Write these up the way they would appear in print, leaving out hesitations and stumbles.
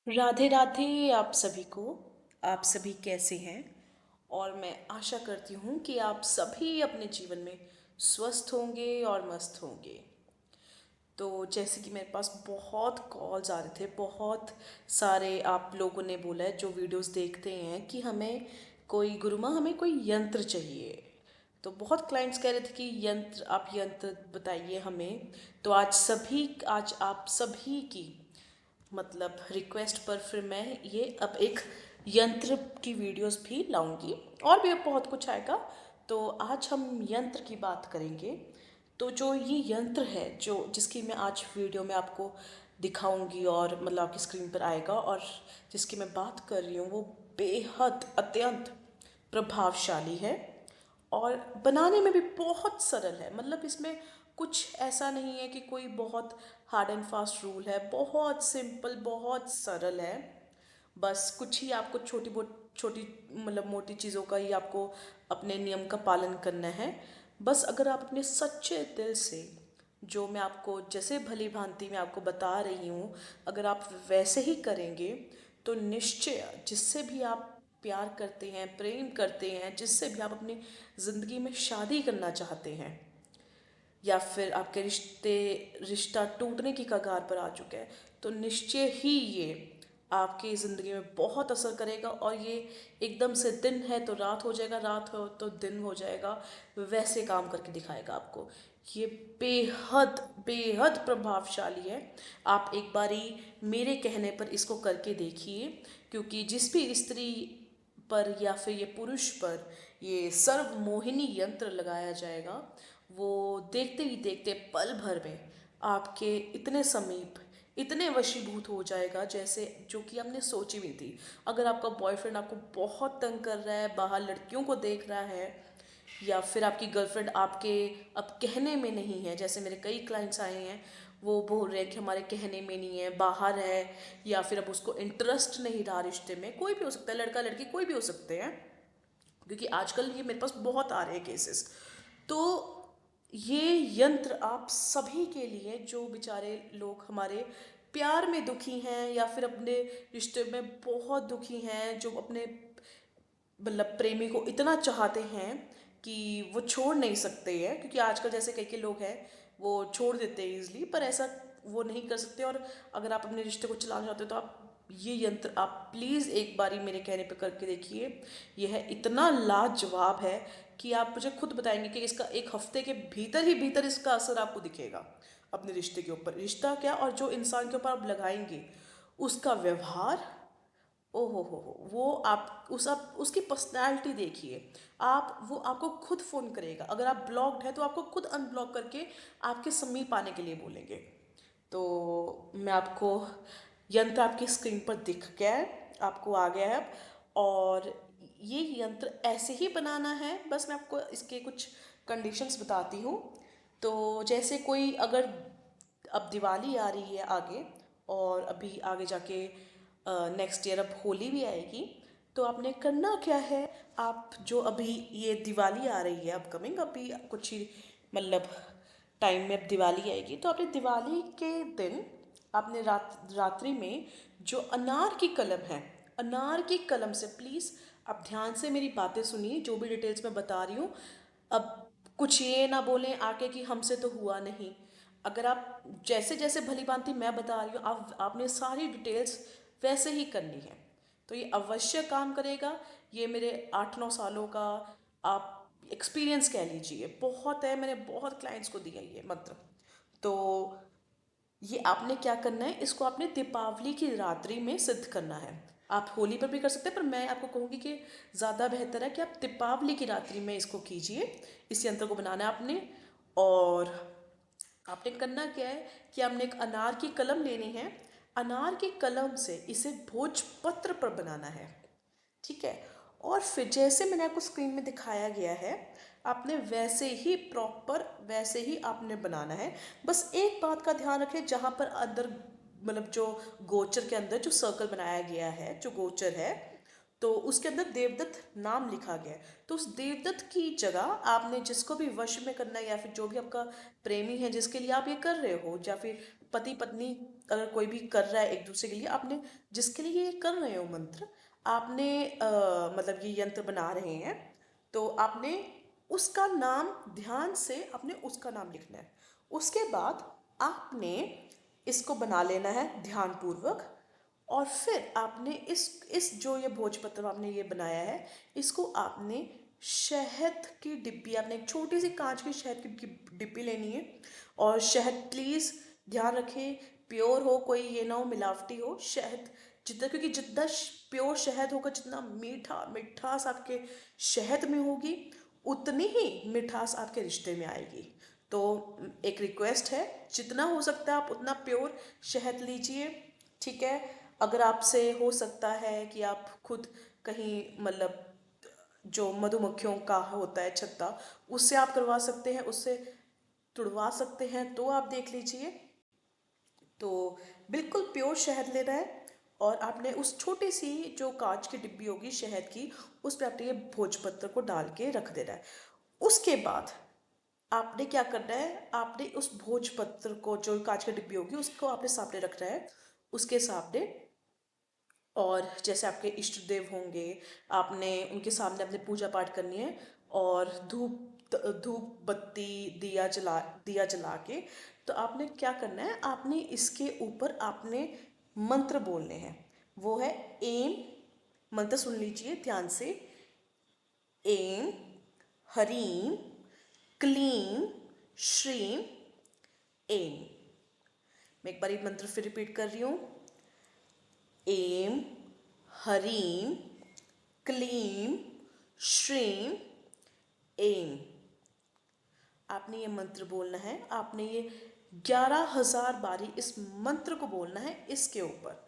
राधे राधे आप सभी को। आप सभी कैसे हैं? और मैं आशा करती हूँ कि आप सभी अपने जीवन में स्वस्थ होंगे और मस्त होंगे। तो जैसे कि मेरे पास बहुत कॉल्स आ रहे थे, बहुत सारे आप लोगों ने बोला है जो वीडियोस देखते हैं कि हमें कोई गुरुमा, हमें कोई यंत्र चाहिए। तो बहुत क्लाइंट्स कह रहे थे कि यंत्र, आप यंत्र बताइए हमें। तो आज आप सभी की मतलब रिक्वेस्ट पर फिर मैं ये अब एक यंत्र की वीडियोस भी लाऊंगी, और भी अब बहुत कुछ आएगा। तो आज हम यंत्र की बात करेंगे। तो जो ये यंत्र है, जो जिसकी मैं आज वीडियो में आपको दिखाऊंगी और मतलब आपकी स्क्रीन पर आएगा, और जिसकी मैं बात कर रही हूँ वो बेहद अत्यंत प्रभावशाली है और बनाने में भी बहुत सरल है। मतलब इसमें कुछ ऐसा नहीं है कि कोई बहुत हार्ड एंड फास्ट रूल है, बहुत सिंपल, बहुत सरल है। बस कुछ ही आपको छोटी बहुत छोटी मतलब मोटी चीज़ों का ही आपको अपने नियम का पालन करना है। बस अगर आप अपने सच्चे दिल से, जो मैं आपको जैसे भली भांति मैं आपको बता रही हूँ, अगर आप वैसे ही करेंगे तो निश्चय जिससे भी आप प्यार करते हैं, प्रेम करते हैं, जिससे भी आप अपनी ज़िंदगी में शादी करना चाहते हैं, या फिर आपके रिश्ता टूटने की कगार पर आ चुका है, तो निश्चय ही ये आपकी ज़िंदगी में बहुत असर करेगा। और ये एकदम से दिन है तो रात हो जाएगा, रात हो तो दिन हो जाएगा, वैसे काम करके दिखाएगा आपको। ये बेहद बेहद प्रभावशाली है। आप एक बारी मेरे कहने पर इसको करके देखिए, क्योंकि जिस भी स्त्री पर या फिर ये पुरुष पर ये सर्वमोहिनी यंत्र लगाया जाएगा, वो देखते ही देखते पल भर में आपके इतने समीप, इतने वशीभूत हो जाएगा जैसे जो कि आपने सोची भी थी। अगर आपका बॉयफ्रेंड आपको बहुत तंग कर रहा है, बाहर लड़कियों को देख रहा है, या फिर आपकी गर्लफ्रेंड आपके अब कहने में नहीं है, जैसे मेरे कई क्लाइंट्स आए हैं, वो बोल रहे हैं कि हमारे कहने में नहीं है, बाहर है, या फिर अब उसको इंटरेस्ट नहीं रहा रिश्ते में, कोई भी हो सकता है, लड़का लड़की कोई भी हो सकते हैं, क्योंकि आजकल ये मेरे पास बहुत आ रहे हैं केसेस। तो ये यंत्र आप सभी के लिए, जो बेचारे लोग हमारे प्यार में दुखी हैं या फिर अपने रिश्ते में बहुत दुखी हैं, जो अपने मतलब प्रेमी को इतना चाहते हैं कि वो छोड़ नहीं सकते हैं, क्योंकि आजकल जैसे कई कई लोग हैं वो छोड़ देते हैं इजली, पर ऐसा वो नहीं कर सकते। और अगर आप अपने रिश्ते को चलाना चाहते हो तो आप ये यंत्र आप प्लीज़ एक बारी मेरे कहने पे करके देखिए। यह है इतना लाजवाब है कि आप मुझे खुद बताएंगे कि इसका एक हफ्ते के भीतर ही भीतर इसका असर आपको दिखेगा अपने रिश्ते के ऊपर। रिश्ता क्या, और जो इंसान के ऊपर आप लगाएंगे उसका व्यवहार, ओ हो, वो आप उसकी पर्सनैलिटी देखिए। आप वो आपको खुद फ़ोन करेगा, अगर आप ब्लॉक्ड है तो आपको खुद अनब्लॉक करके आपके समीप आने के लिए बोलेंगे। तो मैं आपको यंत्र आपकी स्क्रीन पर दिख गया है, आपको आ गया है अब। और ये यंत्र ऐसे ही बनाना है, बस मैं आपको इसके कुछ कंडीशंस बताती हूँ। तो जैसे कोई अगर अब दिवाली आ रही है आगे, और अभी आगे जाके नेक्स्ट ईयर अब होली भी आएगी, तो आपने करना क्या है, आप जो अभी ये दिवाली आ रही है अपकमिंग, अभी कुछ ही मतलब टाइम में अब दिवाली आएगी, तो आपने दिवाली के दिन आपने रात्रि में जो अनार की कलम है, अनार की कलम से प्लीज़ आप ध्यान से मेरी बातें सुनिए, जो भी डिटेल्स मैं बता रही हूँ। अब कुछ ये ना बोलें आके कि हमसे तो हुआ नहीं। अगर आप जैसे जैसे भली भांति मैं बता रही हूँ, आपने सारी डिटेल्स वैसे ही करनी है, तो ये अवश्य काम करेगा। ये मेरे 8-9 सालों का आप एक्सपीरियंस कह लीजिए, बहुत है, मैंने बहुत क्लाइंट्स को दिया ये मंत्र। तो ये आपने क्या करना है, इसको आपने दीपावली की रात्रि में सिद्ध करना है। आप होली पर भी कर सकते हैं, पर मैं आपको कहूँगी कि ज़्यादा बेहतर है कि आप दीपावली की रात्रि में इसको कीजिए। इस यंत्र को बनाना है आपने। और आपने करना क्या है कि आपने एक अनार की कलम लेनी है, अनार की कलम से इसे भोजपत्र पर बनाना है, ठीक है। और फिर जैसे मैंने आपको स्क्रीन में दिखाया गया है, आपने वैसे ही प्रॉपर वैसे ही आपने बनाना है। बस एक बात का ध्यान रखें, जहाँ पर अंदर मतलब जो गोचर के अंदर जो सर्कल बनाया गया है, जो गोचर है, तो उसके अंदर देवदत्त नाम लिखा गया है, तो उस देवदत्त की जगह आपने जिसको भी वश में करना है, या फिर जो भी आपका प्रेमी है जिसके लिए आप ये कर रहे हो, या फिर पति पत्नी अगर कोई भी कर रहा है एक दूसरे के लिए, आपने जिसके लिए ये कर रहे हो मंत्र, आपने मतलब ये यंत्र बना रहे हैं, तो आपने उसका नाम ध्यान से, आपने उसका नाम लिखना है। उसके बाद आपने इसको बना लेना है ध्यान पूर्वक, और फिर आपने इस जो ये भोजपत्र आपने ये बनाया है, इसको आपने शहद की डिब्बी, आपने एक छोटी सी कांच की शहद की डिब्बी लेनी है। और शहद प्लीज़ ध्यान रखें, प्योर हो, कोई ये ना हो मिलावटी हो शहद। जितना, क्योंकि जितना प्योर शहद होगा, जितना मीठा मिठास आपके शहद में होगी, उतनी ही मिठास आपके रिश्ते में आएगी। तो एक रिक्वेस्ट है, जितना हो सकता है आप उतना प्योर शहद लीजिए, ठीक है। अगर आपसे हो सकता है कि आप खुद कहीं मतलब जो मधुमक्खियों का होता है छत्ता, उससे आप करवा सकते हैं, उससे तुड़वा सकते हैं, तो आप देख लीजिए। तो बिल्कुल प्योर शहद लेना है, और आपने उस छोटी सी जो कांच की डिब्बी होगी शहद की, उस पर आपने ये भोजपत्र को डाल के रख देना है। उसके बाद आपने क्या करना है, आपने उस भोजपत्र को, जो कांच की डिब्बी होगी उसको आपने सामने रखना है, उसके सामने। और जैसे आपके इष्ट देव होंगे, आपने उनके सामने अपने पूजा पाठ करनी है, और धूप बत्ती दिया जला के, तो आपने क्या करना है, आपने इसके ऊपर आपने मंत्र बोलने हैं। वो है एम, मंत्र सुन लीजिए ध्यान से। एम हरीम क्लीम श्रीम एम। मैं एक बार ये मंत्र फिर रिपीट कर रही हूँ। एम हरीम क्लीम श्रीम एम। आपने ये मंत्र बोलना है, आपने ये 11,000 बारी इस मंत्र को बोलना है इसके ऊपर,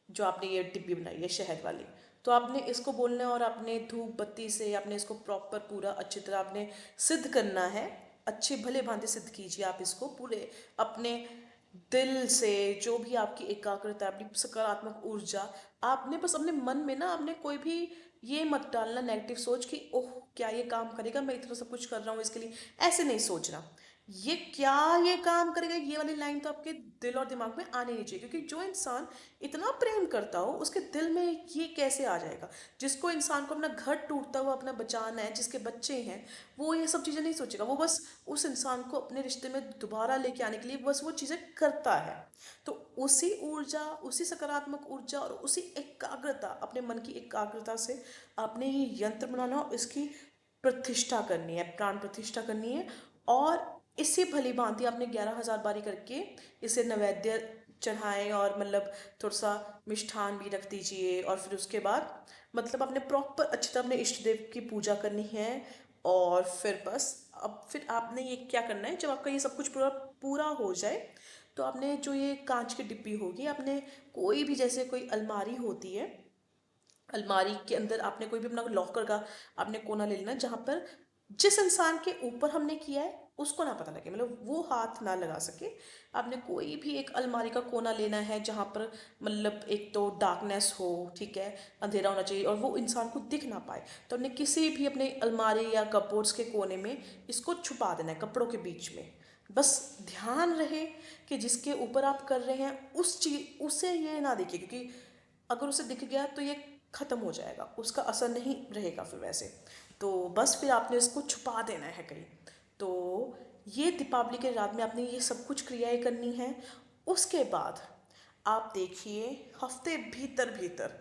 जो आपने ये डिब्बी बनाई है शहद वाली। तो आपने इसको बोलना है, और आपने धूप बत्ती से आपने इसको प्रॉपर पूरा अच्छी तरह आपने सिद्ध करना है। अच्छे भले भांति सिद्ध कीजिए आप इसको पूरे अपने दिल से। जो भी आपकी एकाग्रता, अपनी सकारात्मक ऊर्जा, आपने बस अपने मन में ना, आपने कोई भी ये मत डालना नेगेटिव सोच कि ओह क्या ये काम करेगा, मैं इतना सब कुछ कर रहा हूँ इसके लिए, ऐसे नहीं सोचना। ये क्या ये काम करेगा, ये वाली लाइन तो आपके दिल और दिमाग में आनी नहीं चाहिए, क्योंकि जो इंसान इतना प्रेम करता हो उसके दिल में ये कैसे आ जाएगा। जिसको इंसान को अपना घर टूटता हुआ अपना बचाना है, जिसके बच्चे हैं, वो ये सब चीज़ें नहीं सोचेगा। वो बस उस इंसान को अपने रिश्ते में दोबारा लेके आने के लिए बस वो चीज़ें करता है। तो उसी ऊर्जा, उसी सकारात्मक ऊर्जा और उसी एकाग्रता, अपने मन की एकाग्रता से आपने ये यंत्र बनाना और इसकी प्रतिष्ठा करनी है, प्राण प्रतिष्ठा करनी है। और इसी भली भांति आपने 11,000 बारी करके इसे नैवेद्य चढ़ाएं, और मतलब थोड़ा सा मिष्ठान भी रख दीजिए। और फिर उसके बाद मतलब आपने प्रॉपर अच्छी तरह अपने इष्ट देव की पूजा करनी है। और फिर बस, अब फिर आपने ये क्या करना है, जब आपका ये सब कुछ पूरा पूरा हो जाए, तो आपने जो ये कांच की डिब्बी होगी, आपने कोई भी, जैसे कोई अलमारी होती है, अलमारी के अंदर आपने कोई भी अपना लॉकर का आपने कोना ले लेना, जहाँ पर जिस इंसान के ऊपर हमने किया है उसको ना पता लगे, मतलब वो हाथ ना लगा सके। आपने कोई भी एक अलमारी का कोना लेना है, जहाँ पर मतलब एक तो डार्कनेस हो, ठीक है, अंधेरा होना चाहिए, और वो इंसान को दिख ना पाए। तो आपने किसी भी अपने अलमारी या कपबोर्ड्स के कोने में इसको छुपा देना है, कपड़ों के बीच में। बस ध्यान रहे कि जिसके ऊपर आप कर रहे हैं उस चीज, उसे ये ना दिखे, क्योंकि अगर उसे दिख गया तो ये ख़त्म हो जाएगा, उसका असर नहीं रहेगा फिर वैसे। तो बस फिर आपने इसको छुपा देना है कहीं। तो ये दीपावली के रात में आपने ये सब कुछ क्रियाएं करनी है। उसके बाद आप देखिए, हफ्ते भीतर भीतर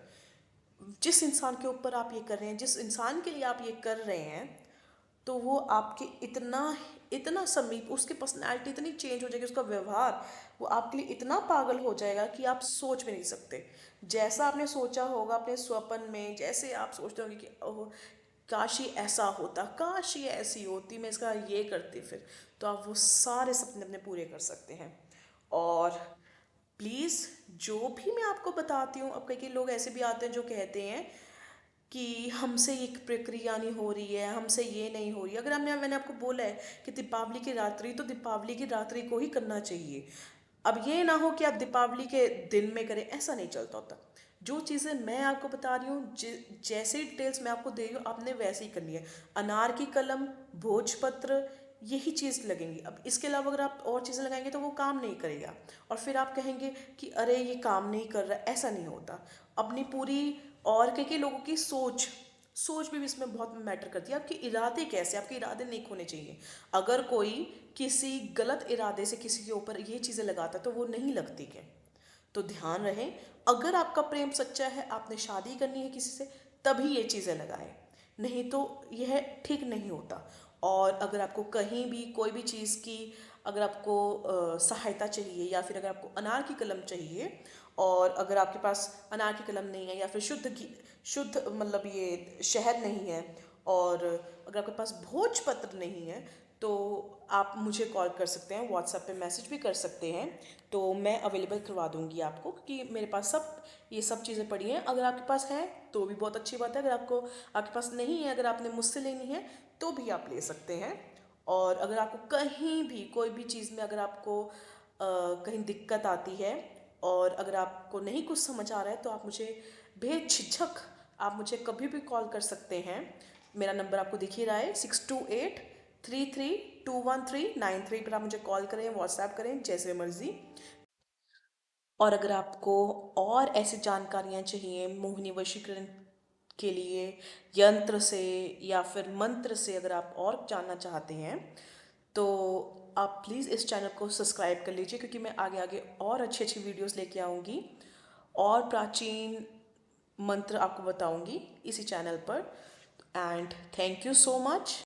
जिस इंसान के ऊपर आप ये कर रहे हैं, जिस इंसान के लिए आप ये कर रहे हैं, तो वो आपके इतना इतना समीप, उसकी पर्सनैलिटी इतनी चेंज हो जाएगी, उसका व्यवहार, वो आपके लिए इतना पागल हो जाएगा कि आप सोच भी नहीं सकते। जैसा आपने सोचा होगा अपने स्वप्न में, जैसे आप सोचते होंगे कि ओह काश ये ऐसा होता, काश ये ऐसी होती, मैं इसका ये करती, फिर तो आप वो सारे सपने अपने पूरे कर सकते हैं। और प्लीज़, जो भी मैं आपको बताती हूँ, अब कई कई लोग ऐसे भी आते हैं जो कहते हैं कि हमसे ये प्रक्रिया नहीं हो रही है, हमसे ये नहीं हो रही है। अगर मैंने आपको बोला है कि दीपावली की रात्रि, तो दीपावली की रात्रि को ही करना चाहिए। अब ये ना हो कि आप दीपावली के दिन में करें, ऐसा नहीं चलता होता। जो चीज़ें मैं आपको बता रही हूँ, जैसे डिटेल्स मैं आपको दे रही हूँ, आपने वैसे ही करनी है। अनार की कलम, भोजपत्र, यही चीज़ लगेंगी। अब इसके अलावा अगर आप और चीज़ें लगाएंगे तो वो काम नहीं करेगा, और फिर आप कहेंगे कि अरे ये काम नहीं कर रहा। ऐसा नहीं होता। अपनी पूरी, और कई कई लोगों की सोच, सोच भी इसमें बहुत मैटर करती है। आपके इरादे कैसे, आपके इरादे नहीं खोने चाहिए। अगर कोई किसी गलत इरादे से किसी के ऊपर ये चीज़ें लगाता है तो वो नहीं लगती है। तो ध्यान रहे, अगर आपका प्रेम सच्चा है, आपने शादी करनी है किसी से, तभी ये चीज़ें लगाएं, नहीं तो यह ठीक नहीं होता। और अगर आपको कहीं भी कोई भी चीज़ की, अगर आपको सहायता चाहिए, या फिर अगर आपको अनार की कलम चाहिए, और अगर आपके पास अनार की कलम नहीं है, या फिर शुद्ध मतलब ये शहद नहीं है, और अगर आपके पास भोजपत्र नहीं है, तो आप मुझे कॉल कर सकते हैं, व्हाट्सएप पे मैसेज भी कर सकते हैं। तो मैं अवेलेबल करवा दूंगी आपको, क्योंकि मेरे पास ये सब चीज़ें पड़ी हैं। अगर आपके पास है तो भी बहुत अच्छी बात है, अगर आपके पास नहीं है, अगर आपने मुझसे लेनी है तो भी आप ले सकते हैं। और अगर आपको कहीं भी कोई भी चीज़ में अगर आपको कहीं दिक्कत आती है, और अगर आपको नहीं कुछ समझ आ रहा है, तो आप मुझे बेझिझक, आप मुझे कभी भी कॉल कर सकते हैं। मेरा नंबर आपको दिख ही रहा है, 6283321393 पर आप मुझे कॉल करें, व्हाट्सएप करें, जैसे मर्जी। और अगर आपको और ऐसी जानकारियाँ चाहिए मोहिनी वशीकरण के लिए, यंत्र से या फिर मंत्र से, अगर आप और जानना चाहते हैं, तो आप प्लीज़ इस चैनल को सब्सक्राइब कर लीजिए, क्योंकि मैं आगे आगे और अच्छी अच्छी वीडियोस लेके आऊँगी, और प्राचीन मंत्र आपको बताऊँगी इसी चैनल पर। And thank you so much.